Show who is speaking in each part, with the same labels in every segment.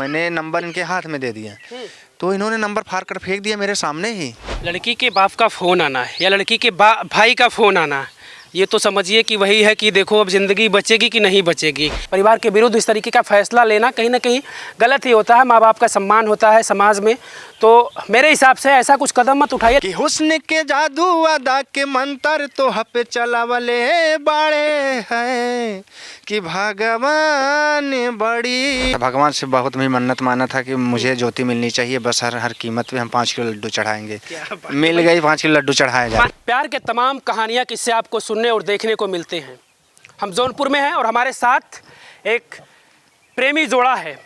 Speaker 1: मैंने नंबर इनके हाथ में दे दिया, तो इन्होंने नंबर फाड़ कर फेंक दिया मेरे सामने ही।
Speaker 2: लड़की के बाप का फ़ोन आना या लड़की के भाई का फ़ोन आना, ये तो समझिए कि वही है कि देखो अब ज़िंदगी बचेगी कि नहीं बचेगी। परिवार के विरुद्ध इस तरीके का फ़ैसला लेना कहीं ना कहीं गलत ही होता है। माँ बाप का सम्मान होता है समाज में, तो मेरे हिसाब से ऐसा कुछ कदम मत उठाइए।
Speaker 1: कि हुस्न के जादू अदा के मंत्र तो हपे चलावले बाड़े हैं कि भगवान बड़ी। भगवान से बहुत भी मन्नत माना था कि मुझे ज्योति मिलनी चाहिए, बस हर कीमत पे हम 5 किलो लड्डू चढ़ाएंगे। मिल गई, 5 किलो लड्डू चढ़ाया जाए।
Speaker 2: प्यार के तमाम कहानियाँ किस्से आपको सुनने और देखने को मिलते हैं। हम जौनपुर में हैं और हमारे साथ एक प्रेमी जोड़ा है।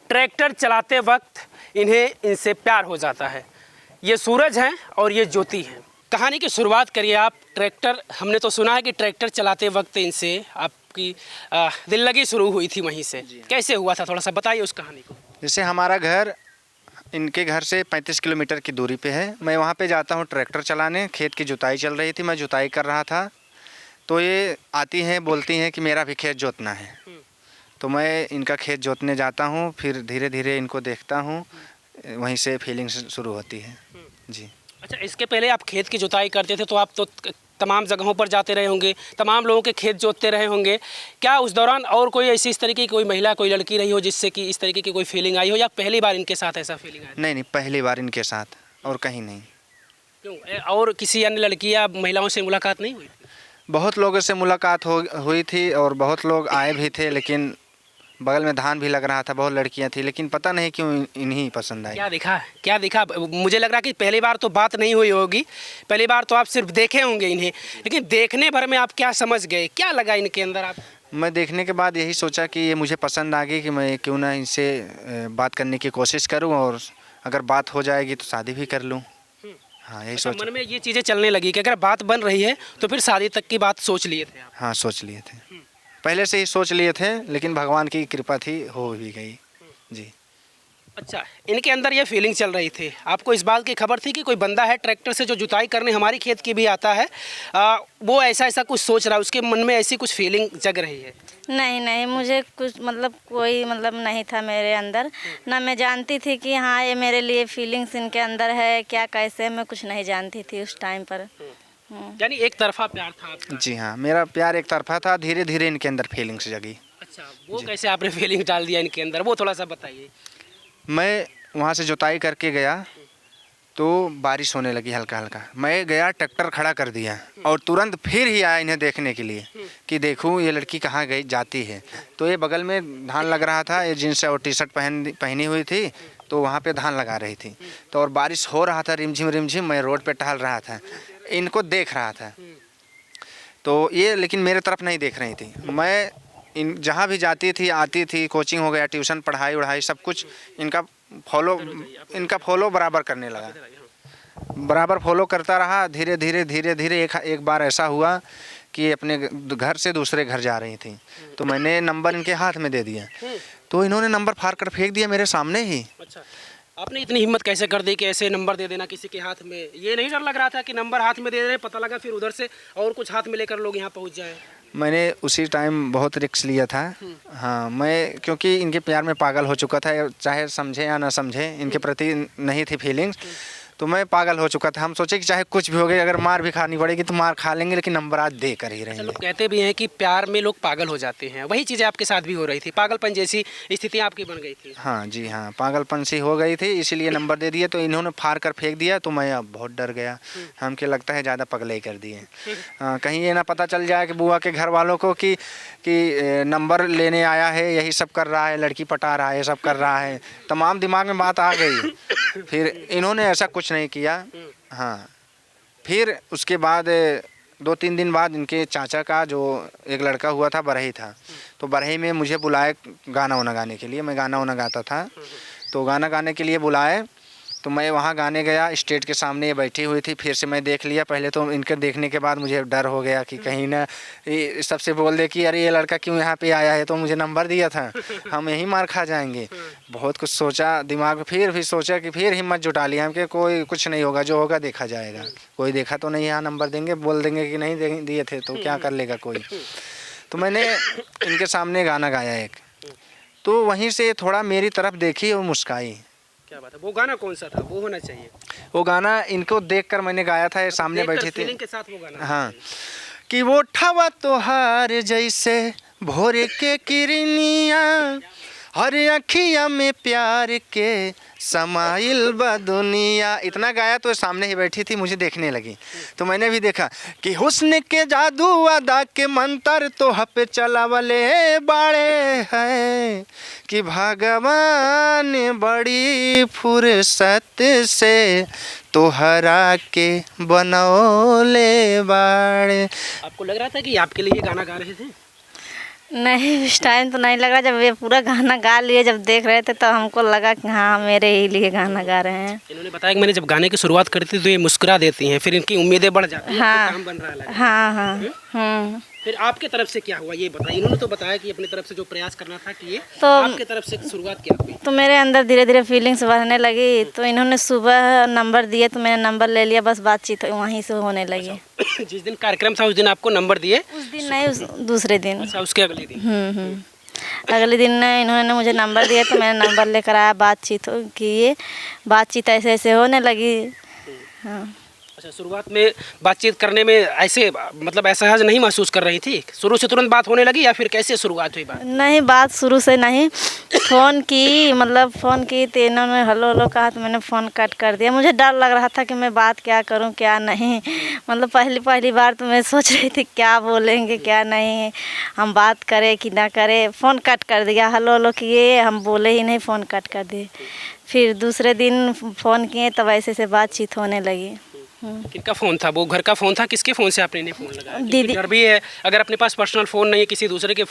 Speaker 2: ट्रैक्टर चलाते वक्त इनसे प्यार हो जाता है। ये सूरज हैं और ये ज्योति हैं। कहानी की शुरुआत करिए आप। ट्रैक्टर, हमने तो सुना है कि ट्रैक्टर चलाते वक्त इनसे आपकी दिल लगी शुरू हुई थी, वहीं से कैसे हुआ था, थोड़ा सा बताइए उस कहानी को।
Speaker 1: जैसे हमारा घर इनके घर से 35 किलोमीटर की दूरी पे है। मैं वहाँ पे जाता हूँ ट्रैक्टर चलाने। खेत की जुताई चल रही थी, मैं जुताई कर रहा था, तो ये आती हैं, बोलती हैं कि मेरा भी खेत जोतना है। तो मैं इनका खेत जोतने जाता हूँ, फिर धीरे धीरे इनको देखता हूँ, वहीं से फीलिंग शुरू होती है जी।
Speaker 2: अच्छा, इसके पहले आप खेत की जुताई करते थे तो आप तो तमाम जगहों पर जाते रहे होंगे, तमाम लोगों के खेत जोतते रहे होंगे। क्या उस दौरान और कोई ऐसी इस तरीके की कोई महिला, कोई लड़की रही हो जिससे कि इस तरीके की कोई फीलिंग आई हो, या पहली बार इनके साथ ऐसा फीलिंग आया?
Speaker 1: नहीं, पहली बार इनके साथ, और कहीं नहीं।
Speaker 2: क्यों? और किसी अन्य लड़की या महिलाओं से मुलाकात नहीं हुई?
Speaker 1: बहुत लोगों से मुलाकात हुई थी और बहुत लोग आए भी थे, लेकिन बगल में धान भी लग रहा था, बहुत लड़कियां थी, लेकिन पता नहीं क्यों इन्हीं पसंद आई।
Speaker 2: क्या दिखा? मुझे लग रहा है कि पहली बार तो बात नहीं हुई होगी, पहली बार तो आप सिर्फ देखे होंगे इन्हें, लेकिन देखने भर में आप क्या समझ गए, क्या लगा इनके अंदर आप?
Speaker 1: मैं देखने के बाद यही सोचा कि ये मुझे पसंद आ गई, कि मैं क्यों ना इनसे बात करने की कोशिश करूं, और अगर बात हो जाएगी तो शादी भी कर लूं। हाँ, यही
Speaker 2: अच्छा,
Speaker 1: सोचा।
Speaker 2: मन में ये चीज़ें चलने लगी कि अगर बात बन रही है तो फिर शादी तक की बात सोच लिए थे आप?
Speaker 1: हाँ, सोच लिए थे, पहले से ही सोच लिए थे, लेकिन भगवान की कृपा थी, हो भी गई जी।
Speaker 2: अच्छा, इनके अंदर ये फीलिंग चल रही थी, आपको इस बात की खबर थी कि कोई बंदा है ट्रैक्टर से जो जुताई करने हमारी खेत की भी आता है, वो ऐसा कुछ सोच रहा है, उसके मन में ऐसी कुछ फीलिंग जग रही है?
Speaker 3: नहीं, मुझे कुछ कोई नहीं था मेरे अंदर, ना मैं जानती थी कि हाँ ये मेरे लिए फीलिंग्स इनके अंदर है, क्या कैसे, मैं कुछ नहीं जानती थी उस टाइम पर।
Speaker 2: यानी एक तरफा प्यार था आपका?
Speaker 1: जी हाँ, मेरा प्यार एक तरफा था, धीरे धीरे इनके अंदर फीलिंग्स जगी।
Speaker 2: अच्छा, वो कैसे आपने फीलिंग डाल दिया इनके अंदर, वो थोड़ा सा बताइए।
Speaker 1: मैं वहाँ से जुताई करके गया तो बारिश होने लगी हल्का हल्का। मैं गया, ट्रैक्टर खड़ा कर दिया और तुरंत फिर ही आया इन्हें देखने के लिए कि देखूँ ये लड़की कहाँ गई जाती है। तो ये बगल में धान लग रहा था, ये जींस और टी शर्ट पहनी हुई थी, तो वहाँ पे धान लगा रही थी। तो और बारिश हो रहा था रिमझिम रिमझिम, मैं रोड पे टहल रहा था, इनको देख रहा था, तो ये लेकिन मेरे तरफ नहीं देख रही थी। मैं इन जहाँ भी जाती थी, आती थी, कोचिंग हो गया, ट्यूशन, पढ़ाई वढ़ाई सब कुछ इनका फॉलो बराबर करने लगा, बराबर फॉलो करता रहा। धीरे धीरे एक बार ऐसा हुआ कि अपने घर से दूसरे घर जा रही थी, तो मैंने नंबर इनके हाथ में दे दिया, तो इन्होंने नंबर फाड़ कर फेंक दिया मेरे सामने ही।
Speaker 2: अच्छा, आपने इतनी हिम्मत कैसे कर दी कि ऐसे नंबर दे देना किसी के हाथ में? ये नहीं डर लग रहा था कि नंबर हाथ में दे रहे, पता लगा फिर उधर से और कुछ हाथ में लेकर लोग यहाँ पहुँच जाए?
Speaker 1: मैंने उसी टाइम बहुत रिस्क लिया था। हाँ, मैं क्योंकि इनके प्यार में पागल हो चुका था, चाहे समझे या ना समझे, इनके प्रति नहीं थी फीलिंग्स, तो मैं पागल हो चुका था। हम सोचे कि चाहे कुछ भी हो गया, अगर मार भी खानी पड़ेगी तो मार खा लेंगे, लेकिन नंबर आज दे कर ही रहेंगे।
Speaker 2: लोग कहते भी हैं कि प्यार में लोग पागल हो जाते हैं, वही चीज़ें आपके साथ भी हो रही थी, पागलपन जैसी स्थिति आपकी बन गई थी?
Speaker 1: हाँ जी हाँ, पागलपन सी हो गई थी, इसीलिए नंबर दे दिए। तो इन्होंने फाड़ कर फेंक दिया, तो मैं अब बहुत डर गया। हमके लगता है ज़्यादा पगले ही कर दिए। कहीं ये ना पता चल जाए कि बुआ के घर वालों को कि नंबर लेने आया है, यही सब कर रहा है, लड़की पटा रहा है, सब कर रहा है। तमाम दिमाग में बात आ गई। फिर इन्होंने ऐसा कुछ नहीं किया। हाँ, फिर उसके बाद 2-3 दिन बाद इनके चाचा का जो एक लड़का हुआ था, बरही था, तो बरही में मुझे बुलाए गाना वाना गाने के लिए। मैं गाना वाना गाता था, तो गाना गाने के लिए बुलाए, तो मैं वहाँ गाने गया। स्टेज के सामने ये बैठी हुई थी, फिर से मैं देख लिया। पहले तो इनके देखने के बाद मुझे डर हो गया कि कहीं ना सबसे बोल दे कि अरे ये लड़का क्यों यहाँ पे आया है, तो मुझे नंबर दिया था, हम यहीं मार खा जाएंगे। बहुत कुछ सोचा दिमाग में, फिर सोचा कि फिर हिम्मत जुटा लिया हम कि कोई कुछ नहीं होगा, जो होगा देखा जाएगा। कोई देखा तो नहीं, यहाँ नंबर देंगे, बोल देंगे कि नहीं दिए थे तो क्या कर लेगा कोई। तो मैंने इनके सामने गाना गाया एक, तो वहीं से थोड़ा मेरी तरफ देखी और मुस्काई।
Speaker 2: क्या बात है, वो गाना कौन सा था, वो होना चाहिए।
Speaker 1: वो गाना इनको देखकर मैंने गाया था, ये सामने बैठे थे।
Speaker 2: फीलिंग के साथ वो गाना।
Speaker 1: हाँ, कि वो ठवा तोहार जैसे भोर के किरनिया, हर अखिया में प्यार के समाइल बा दुनिया। इतना गाया तो सामने ही बैठी थी, मुझे देखने लगी तो मैंने भी देखा कि हुस्न के जादू अदा के मंत्र तो हपे चलावले बाड़े हैं, कि भगवान बड़ी फुर्सत से तोहरा के बनौले बाड़े।
Speaker 2: आपको लग रहा था कि आपके लिए ये गाना गा रहे थे?
Speaker 3: नहीं, उस टाइम तो नहीं लगा। जब ये पूरा गाना गा लिए, जब देख रहे थे तो हमको लगा कि हाँ मेरे ही लिए गाना गा रहे हैं।
Speaker 2: इन्होंने बताया कि मैंने जब गाने की शुरुआत करी थी तो ये मुस्कुरा देती हैं, फिर इनकी उम्मीदें बढ़ जाती हैं।
Speaker 3: हाँ,
Speaker 2: काम बन रहा है लगा।
Speaker 3: हाँ हाँ।
Speaker 2: फिर आपके तरफ से क्या हुआ ये बताइए। इन्होंने तो बताया कि अपनी तरफ से जो प्रयास करना था कि ये,
Speaker 3: तो
Speaker 2: आपके तरफ से शुरुआत क्या हुई?
Speaker 3: तो मेरे अंदर धीरे धीरे फीलिंग्स बढ़ने लगी। तो इन्होंने सुबह नंबर दिए तो मैंने नंबर ले लिया, बस बातचीत वहीं से होने लगी।
Speaker 2: जिस दिन कार्यक्रम था उस दिन आपको नंबर दिए?
Speaker 3: उस दिन नहीं, उस दूसरे दिन।
Speaker 2: अच्छा, उसके अगले दिन।
Speaker 3: अगले दिन इन्होंने मुझे नंबर दिया तो मैंने नंबर लेकर आया, बातचीत की। ये बातचीत ऐसे ऐसे होने लगी। हाँ।
Speaker 2: अच्छा, शुरुआत में बातचीत करने में ऐसे मतलब असहज नहीं महसूस कर रही थी? शुरू से तुरंत बात होने लगी या फिर कैसे शुरुआत हुई बात?
Speaker 3: नहीं, बात शुरू से नहीं। फ़ोन की, मतलब फ़ोन की तो इन्होंने हेलो हेलो कहा तो मैंने फ़ोन कट कर दिया। मुझे डर लग रहा था कि मैं बात क्या करूं क्या नहीं। मतलब पहली बार तो मैं सोच रही थी क्या बोलेंगे क्या नहीं, हम बात करें कि ना करें। फ़ोन कट कर दिया, हेलो हेलो किए, हम बोले ही नहीं, फ़ोन कट कर दिए। फिर दूसरे दिन फ़ोन किए तब ऐसे से बातचीत होने लगी।
Speaker 2: किनका फ़ोन था वो? घर का फ़ोन था? किसके फ़ोन से आपने इन्हें फ़ोन लगाया?
Speaker 3: दीदी।
Speaker 2: डर भी है, अगर अपने पास पर्सनल फ़ोन नहीं है, किसी दूसरे के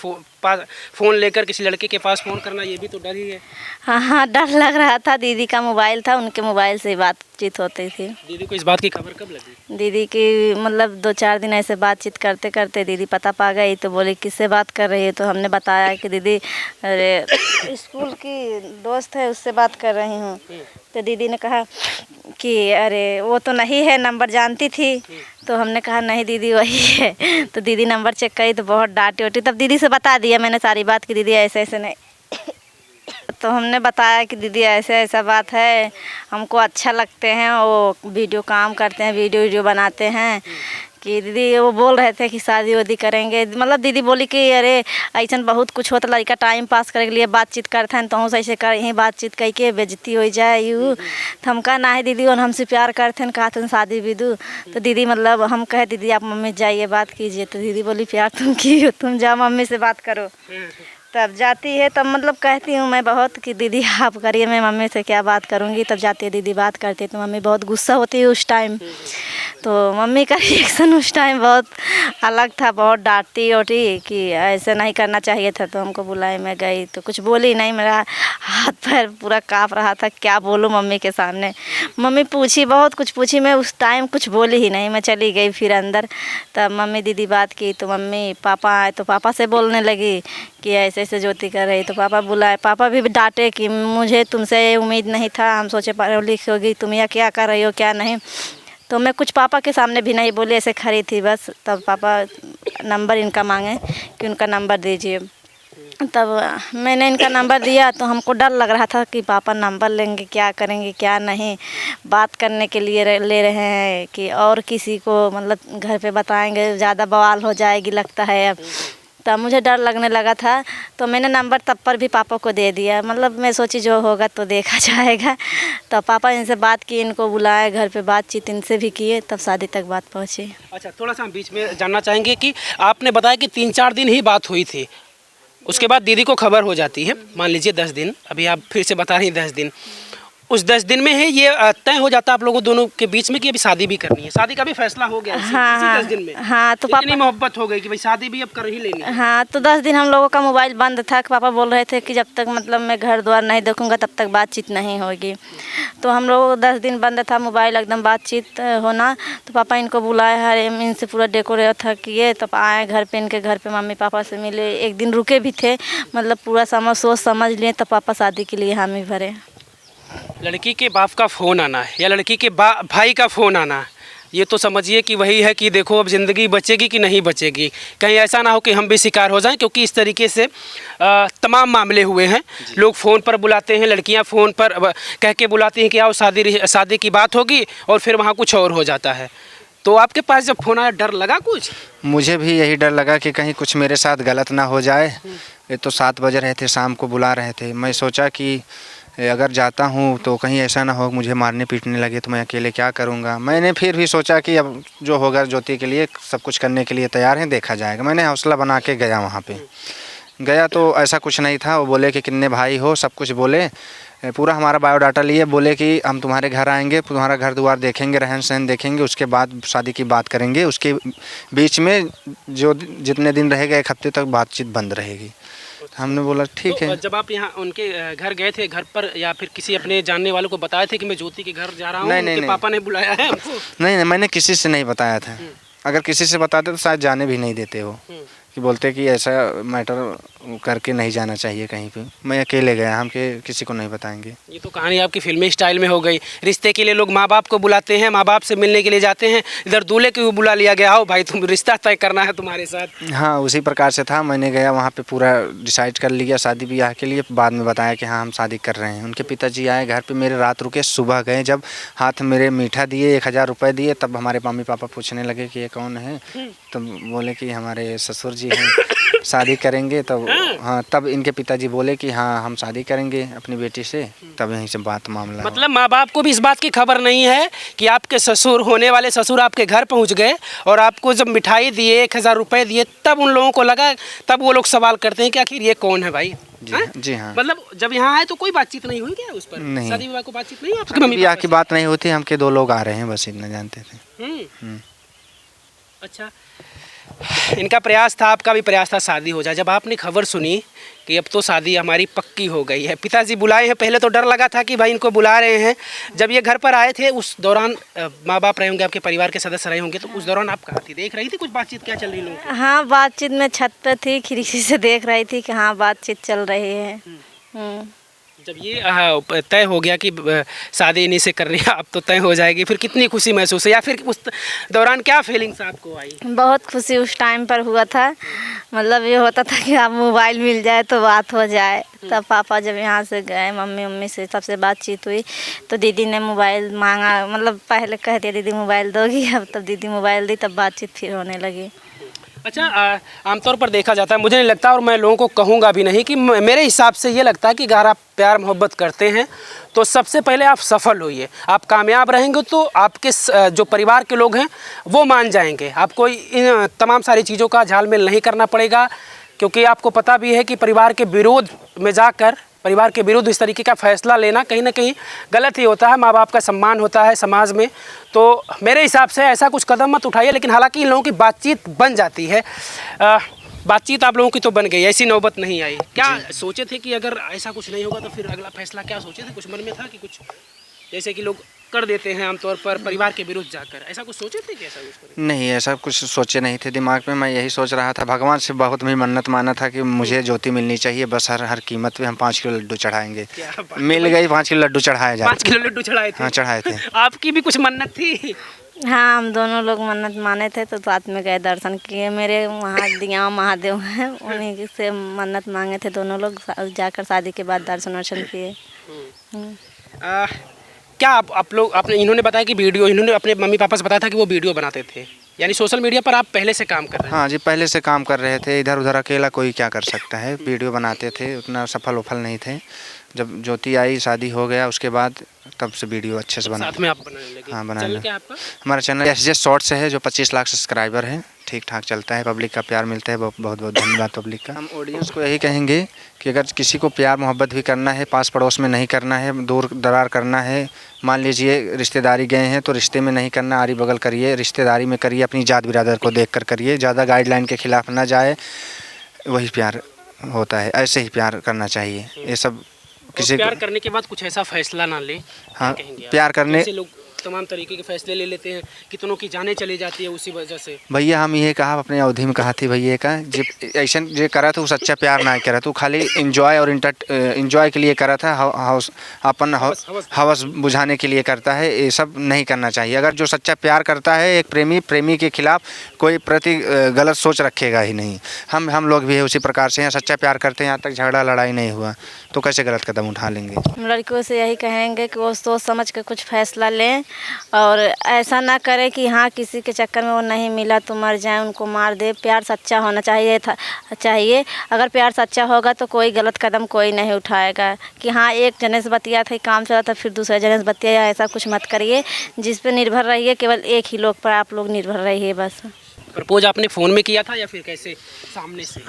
Speaker 2: पास फ़ोन लेकर किसी लड़के के पास फ़ोन करना, ये भी तो डर ही है।
Speaker 3: हाँ हाँ, डर लग रहा था। दीदी का मोबाइल था, उनके मोबाइल से बातचीत होती थी।
Speaker 2: दीदी को इस बात की खबर कब लगी?
Speaker 3: दीदी की मतलब 2-4 दिन ऐसे बातचीत करते करते दीदी पता पा गई। तो बोली किससे बात कर रही है? तो हमने बताया कि दीदी अरे स्कूल की दोस्त है, उससे बात कर रही हूँ। तो दीदी ने कहा कि अरे वो तो नहीं है, नंबर जानती थी। तो हमने कहा नहीं दीदी वही है। तो दीदी नंबर चेक करी तो बहुत डांटी वाटी। तब दीदी से बता दिया मैंने सारी बात कि दीदी ऐसे ऐसे नहीं। तो हमने बताया कि दीदी ऐसे ऐसा बात है, हमको अच्छा लगते हैं, वो वीडियो काम करते हैं, वीडियो बनाते हैं। कि दीदी वो बोल रहे थे कि शादी वादी करेंगे। मतलब दीदी बोली कि अरे ऐसा बहुत कुछ होता, लड़का टाइम पास करे के लिए बातचीत करते हैं तो ऐसे कर यहीं बातचीत कह के बेइज्जती हो जाए यूँ। तो हम कहा ना है दीदी, और हमसे प्यार करते हैं, कहा थे शादी विदू। तो दीदी मतलब हम कहे दीदी आप मम्मी जाइए बात कीजिए। तो दीदी बोली प्यार तुम की हो, तुम जाओ मम्मी से बात करो। तब जाती है, तब मतलब कहती हूँ मैं बहुत कि दीदी आप करिए, मैं मम्मी से क्या बात करूँगी। तब जाती है दीदी बात करती है तो मम्मी बहुत गुस्सा होती है उस टाइम। तो मम्मी का रिएक्शन उस टाइम बहुत अलग था, बहुत डांटती ओटी कि ऐसे नहीं करना चाहिए था। तो हमको बुलाए, मैं गई तो कुछ बोली नहीं, मेरा हाथ पैर पूरा काँप रहा था, क्या बोलूँ मम्मी के सामने। मम्मी पूछी, बहुत कुछ पूछी, मैं उस टाइम कुछ बोली ही नहीं, मैं चली गई फिर अंदर। तब मम्मी दीदी बात की तो मम्मी पापा आए तो पापा से बोलने लगी कि ऐसे ऐसे ज्योति कर रही। तो पापा बुलाए, पापा भी डांटे कि मुझे तुमसे उम्मीद नहीं था, हम सोचे पढ़ लिख होगी, तुम यह क्या कर रही हो क्या नहीं। तो मैं कुछ पापा के सामने भी नहीं बोली, ऐसे खड़ी थी बस। तब पापा नंबर इनका मांगे कि उनका नंबर दीजिए। तब मैंने इनका नंबर दिया तो हमको डर लग रहा था कि पापा नंबर लेंगे, क्या करेंगे क्या नहीं। बात करने के लिए ले रहे हैं कि और किसी को मतलब घर पे बताएंगे, ज़्यादा बवाल हो जाएगी लगता है अब। तब मुझे डर लगने लगा था तो मैंने नंबर तब पर भी पापा को दे दिया। मतलब मैं सोची जो होगा तो देखा जाएगा। तो पापा इनसे बात की, इनको बुलाए घर पे, बातचीत इनसे भी किए, तब शादी तक बात पहुँची।
Speaker 2: अच्छा, थोड़ा सा हम बीच में जानना चाहेंगे कि आपने बताया कि 3-4 दिन ही बात हुई थी, उसके बाद दीदी को खबर हो जाती है, मान लीजिए 10 दिन, अभी आप फिर से बता रही हैं 10 दिन। उस 10 दिन में है ये तय हो जाता है आप लोगों दोनों के बीच में कि अभी शादी भी करनी है? शादी का भी फैसला हो गया
Speaker 3: हाँ,
Speaker 2: 10 दिन में?
Speaker 3: हाँ। तो
Speaker 2: इतनी मोहब्बत हो गई कि भाई शादी भी अब कर ही लेनी है।
Speaker 3: हाँ, तो 10 दिन हम लोगों का मोबाइल बंद था। पापा बोल रहे थे कि जब तक मतलब मैं घर द्वार नहीं देखूंगा तब तक बातचीत नहीं होगी। तो हम लोग 10 दिन बंद था मोबाइल, एकदम बातचीत होना। तो पापा इनको बुलाए, हर इनसे पूरा डेकोरेट था किए, तब आए घर पे, इनके घर पे मम्मी पापा से मिले, एक दिन रुके भी थे, मतलब पूरा सोच समझ लिए। तब पापा शादी के लिए हामी भरे।
Speaker 2: लड़की के बाप का फ़ोन आना या लड़की के भाई का फ़ोन आना, ये तो समझिए कि वही है कि देखो अब ज़िंदगी बचेगी कि नहीं बचेगी, कहीं ऐसा ना हो कि हम भी शिकार हो जाएं, क्योंकि इस तरीके से तमाम मामले हुए हैं। लोग फ़ोन पर बुलाते हैं, लड़कियां फ़ोन पर कह के बुलाती हैं कि आओ शादी की बात होगी, और फिर वहाँ कुछ और हो जाता है। तो आपके पास जब फ़ोन आया डर लगा कुछ?
Speaker 1: मुझे भी यही डर लगा कि कहीं कुछ मेरे साथ गलत ना हो जाए। ये तो 7 बज रहे थे, शाम को बुला रहे थे। मैं सोचा कि अगर जाता हूँ तो कहीं ऐसा ना हो मुझे मारने पीटने लगे तो मैं अकेले क्या करूँगा। मैंने फिर भी सोचा कि अब जो होगा ज्योति के लिए सब कुछ करने के लिए तैयार हैं, देखा जाएगा। मैंने हौसला बना के गया वहाँ पे। गया तो ऐसा कुछ नहीं था। वो बोले कि कितने भाई हो, सब कुछ बोले, पूरा हमारा बायोडाटा लिए। बोले कि हम तुम्हारे घर आएंगे, तुम्हारा घर द्वार देखेंगे, रहन सहन देखेंगे, उसके बाद शादी की बात करेंगे। उसके बीच में जो जितने दिन रहेगा 1 हफ्ते तक बातचीत बंद रहेगी। हमने बोला ठीक
Speaker 2: तो
Speaker 1: है।
Speaker 2: जब आप यहाँ उनके घर गए थे, घर पर या फिर किसी अपने जानने वालों को बताए थे कि मैं ज्योति के घर जा रहा हूँ, उनके पापा ने बुलाया है हमको?
Speaker 1: नहीं, मैंने किसी से नहीं बताया था। अगर किसी से बताते तो शायद जाने भी नहीं देते हो, कि बोलते कि ऐसा मैटर करके नहीं जाना चाहिए कहीं पे। मैं अकेले गया, हम किसी को नहीं बताएंगे।
Speaker 2: ये तो कहानी आपकी फिल्मी स्टाइल में हो गई। रिश्ते के लिए लोग माँ बाप को बुलाते हैं, माँ बाप से मिलने के लिए जाते हैं, इधर दूल्हे को भी बुला लिया गया, हो भाई तुम रिश्ता तय करना है तुम्हारे साथ।
Speaker 1: हाँ, उसी प्रकार से था। मैंने गया वहाँ पे, पूरा डिसाइड कर लिया शादी ब्याह के लिए। बाद में बताया कि हाँ हम शादी कर रहे हैं। उनके पिताजी आए घर पे, मेरे रात रुके, सुबह गए। जब हाथ मेरे मीठा दिए, 1000 रुपये दिए, तब हमारे मम्मी पापा पूछने लगे कि ये कौन है। तब बोले कि हमारे ससुर जी हैं, शादी करेंगे। तब हाँ, तब इनके पिताजी बोले कि हाँ हम शादी करेंगे अपनी बेटी से। तब यहीं से बात मामला हुआ।
Speaker 2: मतलब माँ बाप को भी इस बात की खबर नहीं है कि आपके ससुर, होने वाले ससुर आपके घर पहुंच गए, और आपको जब मिठाई दिए, 1000 रुपये दिए, तब उन लोगों को लगा, तब वो लोग सवाल करते हैं कि आखिर ये कौन है भाई।
Speaker 1: जी हाँ।
Speaker 2: मतलब जब यहाँ आए तो कोई बातचीत नहीं हुई क्या उस पर?
Speaker 1: नहीं,
Speaker 2: शादी विवाह को बातचीत नहीं? आपके मम्मी
Speaker 1: ब्याह की बात नहीं होती। हमके 2 लोग आ रहे हैं, बस इतना जानते थे।
Speaker 2: अच्छा, इनका प्रयास था, आपका भी प्रयास था शादी हो जाए। जब आपने खबर सुनी कि अब तो शादी हमारी पक्की हो गई है, पिताजी बुलाए हैं, पहले तो डर लगा था कि भाई इनको बुला रहे हैं। जब ये घर पर आए थे उस दौरान माँ बाप रहे होंगे, आपके परिवार के सदस्य रहे होंगे, तो उस दौरान आप कहाँ थी? देख रही थी कुछ बातचीत क्या चल रही लोगों की?
Speaker 3: हाँ, बातचीत में छत पे थी, खिड़की से देख रही थी कि हाँ बातचीत चल रही है।
Speaker 2: जब ये तय हो गया कि शादी इन्हीं से करनी है, अब तो तय हो जाएगी, फिर कितनी खुशी महसूस है, या फिर उस दौरान क्या फीलिंग्स आपको आई?
Speaker 3: बहुत खुशी उस टाइम पर हुआ था। मतलब ये होता था कि आप मोबाइल मिल जाए तो बात हो जाए। तब पापा जब यहाँ से गए, मम्मी से सबसे बातचीत हुई, तो दीदी ने मोबाइल मांगा। मतलब पहले कहती दीदी मोबाइल दोगी, अब तब दीदी मोबाइल दी, तब बातचीत फिर होने लगी।
Speaker 2: अच्छा, आमतौर पर देखा जाता है, मुझे नहीं लगता और मैं लोगों को कहूँगा भी नहीं, कि मेरे हिसाब से ये लगता है कि अगर आप प्यार मोहब्बत करते हैं तो सबसे पहले आप सफल होइए। आप कामयाब रहेंगे तो आपके जो परिवार के लोग हैं वो मान जाएंगे। आपको इन तमाम सारी चीज़ों का झालमेल नहीं करना पड़ेगा, क्योंकि आपको पता भी है कि परिवार के विरोध में जाकर, परिवार के विरुद्ध इस तरीके का फैसला लेना कहीं ना कहीं गलत ही होता है। माँ बाप का सम्मान होता है समाज में, तो मेरे हिसाब से ऐसा कुछ कदम मत उठाइए। लेकिन हालांकि इन लोगों की बातचीत बन जाती है। बातचीत आप लोगों की तो बन गई, ऐसी नौबत नहीं आई। क्या सोचे थे कि अगर ऐसा कुछ नहीं होगा तो फिर अगला फैसला क्या सोचे थे? कुछ मन में था कि कुछ, जैसे कि लोग कर देते हैं आमतौर पर परिवार के विरुद्ध जाकर, ऐसा कुछ सोचे थे कि ऐसा कुछ करें?
Speaker 1: नहीं, ऐसा कुछ सोचे नहीं थे दिमाग में। मैं यही सोच रहा था, भगवान से बहुत भी मन्नत माना था कि मुझे ज्योति मिलनी चाहिए, बस हर कीमत पे हम 5 किलो लड्डू चढ़ाएंगे। मिल गई, 5 किलो लड्डू चढ़ाए जाए।
Speaker 2: 5 किलो लड्डू चढ़ाए थे?
Speaker 1: हाँ, चढ़ाए थे।
Speaker 2: आपकी भी कुछ मन्नत थी?
Speaker 3: हाँ, हम दोनों लोग मन्नत माने थे, तो साथ में गए, दर्शन किए। मेरे वहाँ दिया महादेव हैं, उन्हीं से मन्नत मांगे थे दोनों लोग, जाकर शादी के बाद दर्शन वर्शन किए।
Speaker 2: क्या आप लोग, आपने, इन्होंने बताया कि वीडियो, इन्होंने अपने मम्मी पापा से बताया था कि वो वीडियो बनाते थे, यानी सोशल मीडिया पर आप पहले से काम कर रहे हैं?
Speaker 1: हाँ जी, पहले से काम कर रहे थे। इधर उधर अकेला कोई क्या कर सकता है। वीडियो बनाते थे, उतना सफल उफल नहीं थे। जब ज्योति आई, शादी हो गया, उसके बाद तब से वीडियो अच्छे से बना।
Speaker 2: साथ में आप बनाने लगे?
Speaker 1: हाँ, बनाने
Speaker 2: चैनल
Speaker 1: लगे।
Speaker 2: क्या है आपका?
Speaker 1: हमारा चैनल SJ शॉर्ट्स है, जो 25 लाख सब्सक्राइबर है। ठीक ठाक चलता है, पब्लिक का प्यार मिलता है। बहुत बहुत धन्यवाद पब्लिक का। हम ऑडियंस को यही कहेंगे कि अगर किसी को प्यार मोहब्बत भी करना है, पास पड़ोस में नहीं करना है, दूर दरार करना है, मान लीजिए रिश्तेदारी गए हैं तो रिश्ते में नहीं करना, आरी बगल करिए, रिश्तेदारी में करिए, अपनी जात बिरादर को देख कर करिए, ज़्यादा गाइडलाइन के खिलाफ ना जाए। वही प्यार होता है, ऐसे ही प्यार करना चाहिए। ये सब किसी
Speaker 2: प्यार करने के बाद कुछ ऐसा फैसला ना ले।
Speaker 1: हाँ,
Speaker 2: कहेंगे आप?
Speaker 1: प्यार करने,
Speaker 2: जैसे लोग तमाम तरीके के फैसले ले लेते हैं, कितनों की जानें चली जाती है उसी वजह से।
Speaker 1: भैया हम ये कहा अपने अवधि में कहा थी भैया का जब ऐसा जो करा था वो सच्चा प्यार ना करा तो खाली इंजॉय और इंजॉय के लिए करा था, अपन हवस बुझाने के लिए करता है, ये सब नहीं करना चाहिए। अगर जो सच्चा प्यार करता है एक प्रेमी के खिलाफ कोई प्रति गलत सोच रखेगा ही नहीं। हम लोग भी है उसी प्रकार से हैं, सच्चा प्यार करते हैं, यहाँ तक झगड़ा लड़ाई नहीं हुआ तो कैसे गलत कदम उठा लेंगे।
Speaker 3: हम लड़कियों से यही कहेंगे कि वो सोच समझ के कुछ फैसला लें और ऐसा ना करें कि हाँ किसी के चक्कर में वो नहीं मिला तो मर जाए, उनको मार दे। प्यार सच्चा होना चाहिए। अगर प्यार सच्चा होगा तो कोई गलत कदम कोई नहीं उठाएगा कि हाँ एक जने से बतिया था काम चला था फिर दूसरे जने से बतिया, ऐसा कुछ मत करिए। जिस पे निर्भर रहिए केवल एक ही लोग पर आप लोग निर्भर रहिए बस।
Speaker 2: प्रपोज आपने फ़ोन में किया था या फिर कैसे सामने से?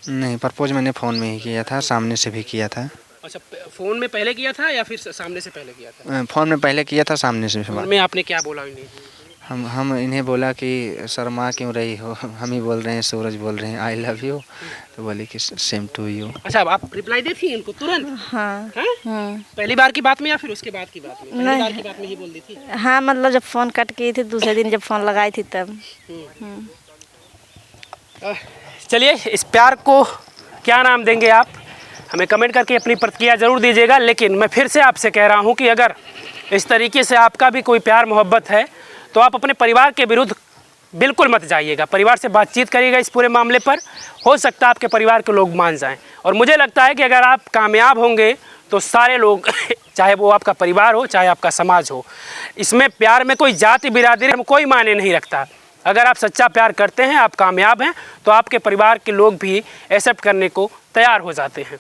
Speaker 1: नहीं, प्रपोज मैंने फ़ोन में ही किया था, सामने से भी किया था।
Speaker 2: अच्छा, फ़ोन में पहले किया था या फिर सामने से पहले किया था?
Speaker 1: फ़ोन में पहले किया था, सामने से।
Speaker 2: फ़ोन में आपने क्या बोला इन्हें?
Speaker 1: हम इन्हें बोला कि शर्मा क्यों रही हो, हम ही बोल रहे हैं, सूरज बोल रहे हैं आई लव यू, तो बोले कि सेम टू यू।
Speaker 2: अच्छा, अब आप रिप्लाई दी थी इनको तुरंत?
Speaker 3: हाँ।
Speaker 2: पहली बार की बात में या फिर उसके बाद की बात में? पहली बार की बात में ही बोल दी थी?
Speaker 3: हाँ मतलब जब फ़ोन कट की थी दूसरे दिन जब फ़ोन लगाई थी तब।
Speaker 2: चलिए, इस प्यार को क्या नाम देंगे आप, हमें कमेंट करके अपनी प्रतिक्रिया ज़रूर दीजिएगा। लेकिन मैं फिर से आपसे कह रहा हूँ कि अगर इस तरीके से आपका भी कोई प्यार मोहब्बत है तो आप अपने परिवार के विरुद्ध बिल्कुल मत जाइएगा। परिवार से बातचीत करिएगा इस पूरे मामले पर, हो सकता है आपके परिवार के लोग मान जाएं। और मुझे लगता है कि अगर आप कामयाब होंगे तो सारे लोग चाहे वो आपका परिवार हो चाहे आपका समाज हो, इसमें प्यार में कोई जाति बिरादरी में कोई मायने नहीं रखता। अगर आप सच्चा प्यार करते हैं, आप कामयाब हैं, तो आपके परिवार के लोग भी एक्सेप्ट करने को तैयार हो जाते हैं।